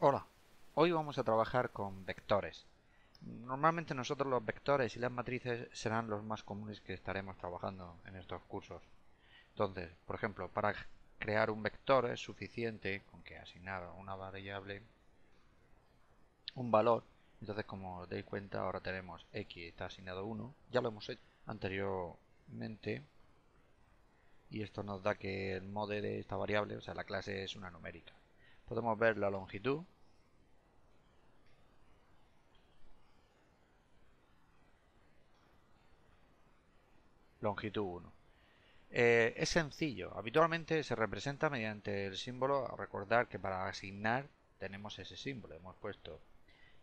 Hola, hoy vamos a trabajar con vectores. Normalmente nosotros los vectores y las matrices serán los más comunes que estaremos trabajando en estos cursos. Entonces, por ejemplo, para crear un vector es suficiente con que asignar a una variable un valor. Entonces, como os dais cuenta, ahora tenemos x está asignado 1. Ya lo hemos hecho anteriormente y esto nos da que el mode de esta variable, o sea, la clase es una numérica. Podemos ver la longitud. Longitud 1. Es sencillo, habitualmente se representa mediante el símbolo. Recordar que para asignar tenemos ese símbolo, hemos puesto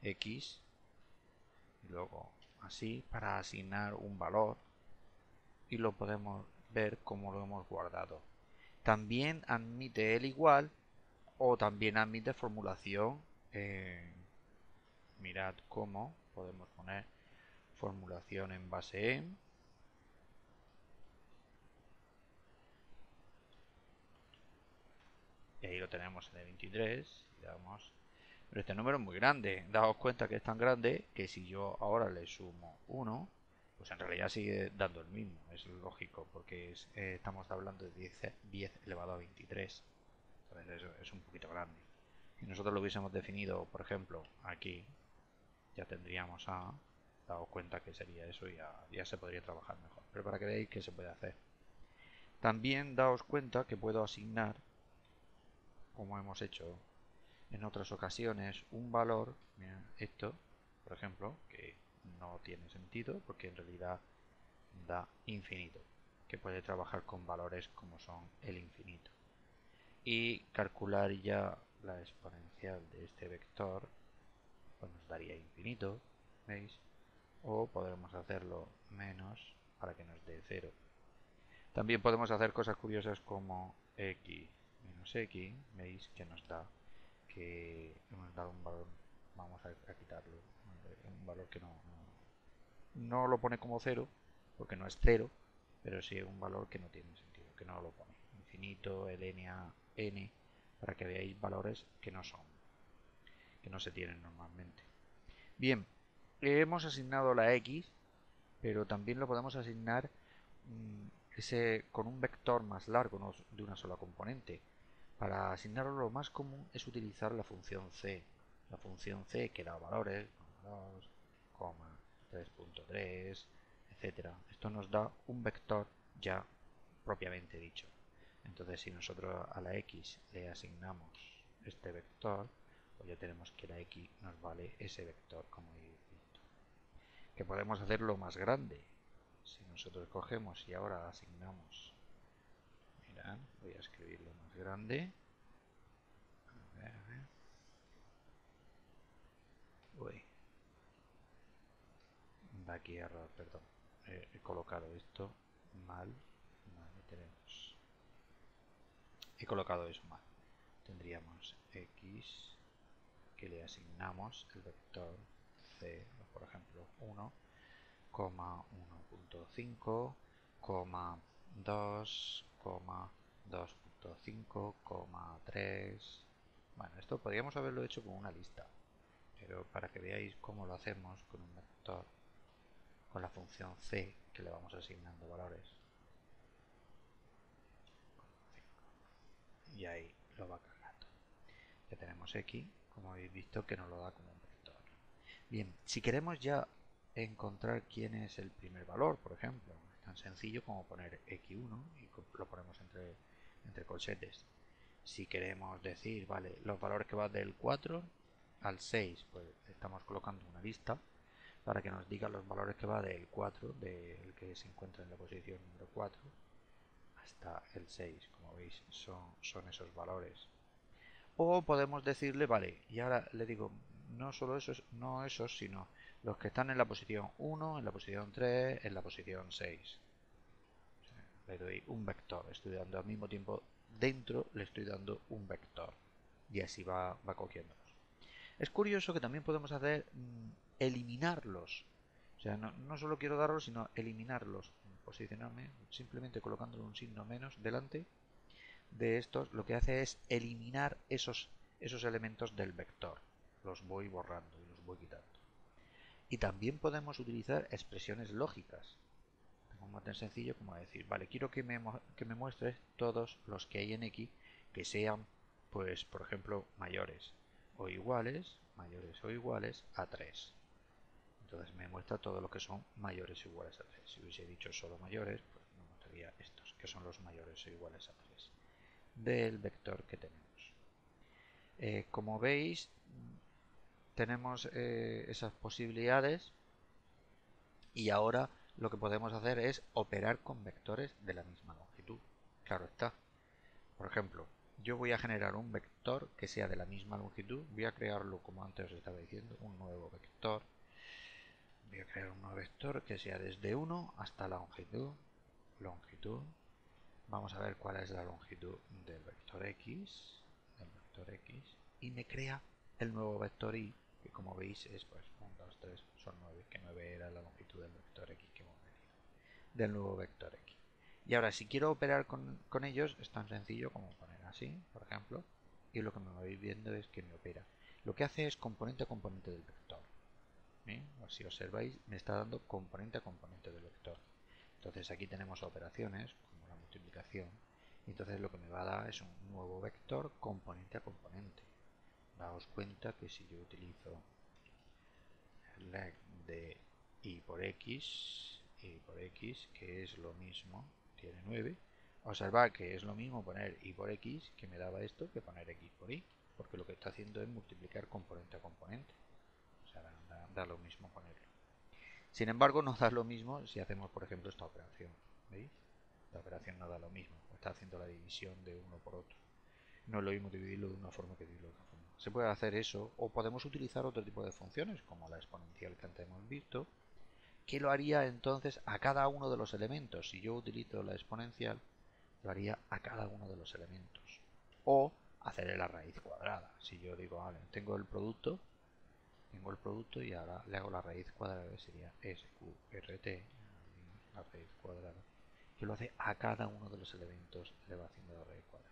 x y luego así para asignar un valor y lo podemos ver como lo hemos guardado. También admite el igual o también admite formulación. Mirad cómo podemos poner formulación en base en. Y ahí lo tenemos en el 23 y damos. Pero este número es muy grande. Daos cuenta que es tan grande que si yo ahora le sumo 1, pues en realidad sigue dando el mismo. Es lógico, porque estamos hablando de 10 elevado a 23. Entonces eso es un poquito grande. Si nosotros lo hubiésemos definido, por ejemplo, aquí, ya tendríamos a. Daos cuenta que sería eso y ya se podría trabajar mejor. Pero para que veáis que se puede hacer. También daos cuenta que puedo asignar, como hemos hecho en otras ocasiones, un valor. Mira, esto, por ejemplo, que no tiene sentido porque en realidad da infinito, que puede trabajar con valores como son el infinito y calcular ya la exponencial de este vector, pues nos daría infinito, ¿veis? O podremos hacerlo menos para que nos dé cero. También podemos hacer cosas curiosas como x menos x, veis que nos da que hemos dado un valor. Vamos a quitarlo, un valor que no lo pone como cero, porque no es cero, pero sí un valor que no tiene sentido, que no lo pone. Infinito, el n a n, para que veáis valores que no son, que no se tienen normalmente. Bien, hemos asignado la x, pero también lo podemos asignar con un vector más largo, no de una sola componente. Para asignarlo lo más común es utilizar la función c. La función c que da valores, 2, 3.3, etcétera. Esto nos da un vector ya propiamente dicho. Entonces, si nosotros a la x le asignamos este vector, pues ya tenemos que la x nos vale ese vector, como he visto. Que podemos hacerlo más grande. Si nosotros cogemos y ahora asignamos, mirad, voy a escribirlo más grande. A ver, a ver. Uy, da aquí error, perdón. He colocado esto mal. Vale, tenemos. He colocado eso mal. Tendríamos x que le asignamos el vector c, por ejemplo, 1, 1.5, 2, 2.5, 3. Bueno, esto podríamos haberlo hecho con una lista, pero para que veáis cómo lo hacemos con un vector, con la función c que le vamos asignando valores. Y ahí lo va cargando. Ya tenemos x, como habéis visto, que nos lo da como un vector. Bien, si queremos ya encontrar quién es el primer valor, por ejemplo, es tan sencillo como poner x1 y lo ponemos entre colchetes. Si queremos decir, vale, los valores que van del 4 al 6, pues estamos colocando una lista para que nos diga los valores que va del 4, del que se encuentra en la posición número 4, hasta el 6. Como veis, son esos valores. O podemos decirle, vale, y ahora le digo, no solo esos, no esos, sino los que están en la posición 1, en la posición 3, en la posición 6. O sea, le doy un vector, estoy dando al mismo tiempo, dentro le estoy dando un vector. Y así va cogiéndolos. Es curioso que también podemos hacer eliminarlos. O sea, no solo quiero darlos, sino eliminarlos. Posicionarme simplemente colocándole un signo menos delante de estos, lo que hace es eliminar esos esos elementos del vector. Los voy borrando y los voy quitando. Y también podemos utilizar expresiones lógicas. Algo tan sencillo como decir, vale, quiero que me muestres todos los que hay en X que sean, pues, por ejemplo, mayores o iguales a 3. Entonces me muestra todo lo que son mayores o iguales a 3. Si hubiese dicho solo mayores, pues me mostraría estos, que son los mayores o iguales a 3 del vector que tenemos. Como veis, tenemos esas posibilidades y ahora lo que podemos hacer es operar con vectores de la misma longitud. Claro está. Por ejemplo, yo voy a generar un vector que sea de la misma longitud. Voy a crearlo, como antes os estaba diciendo, un nuevo vector. Voy a crear un nuevo vector que sea desde 1 hasta la longitud. Vamos a ver cuál es la longitud del vector X. Y me crea el nuevo vector Y, que como veis es pues 1, 2, 3, son 9, que 9 era la longitud del vector X que hemos venido, del nuevo vector X. Y ahora si quiero operar con ellos es tan sencillo como poner así, por ejemplo, y lo que me vais viendo es que me opera. Lo que hace es componente a componente del vector. Si observáis me está dando componente a componente del vector. Entonces aquí tenemos operaciones como la multiplicación y entonces lo que me va a dar es un nuevo vector componente a componente. Daos cuenta que si yo utilizo el leg de y por x, que es lo mismo, tiene 9, observad que es lo mismo poner y por x, que me daba esto, que poner x por y, porque lo que está haciendo es multiplicar componente a componente. O sea, da lo mismo ponerlo. Sin embargo, no da lo mismo si hacemos, por ejemplo, esta operación. ¿Veis? La operación no da lo mismo. Está haciendo la división de uno por otro. No es lo mismo dividirlo de una forma que dividirlo de otra forma. Se puede hacer eso o podemos utilizar otro tipo de funciones como la exponencial que antes hemos visto, que lo haría entonces a cada uno de los elementos. Si yo utilizo la exponencial, lo haría a cada uno de los elementos. O hacer la raíz cuadrada. Si yo digo, vale, tengo el producto y ahora le hago la raíz cuadrada, que sería sqrt, la raíz cuadrada, que lo hace a cada uno de los elementos, le va haciendo la raíz cuadrada.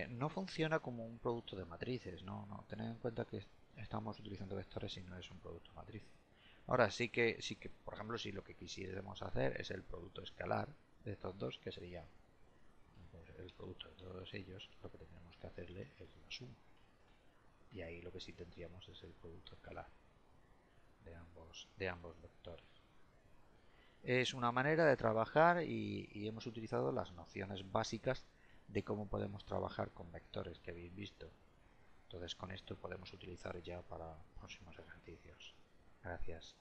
No funciona como un producto de matrices, no, tened en cuenta que estamos utilizando vectores y no es un producto de matrices. Ahora sí que, por ejemplo, si lo que quisiéramos hacer es el producto escalar de estos dos, que sería pues, el producto de todos ellos, lo que tendríamos que hacerle es la suma. Y ahí lo que sí tendríamos es el producto escalar de ambos vectores. Es una manera de trabajar y hemos utilizado las nociones básicas de cómo podemos trabajar con vectores que habéis visto. Entonces con esto podemos utilizar ya para próximos ejercicios. Gracias.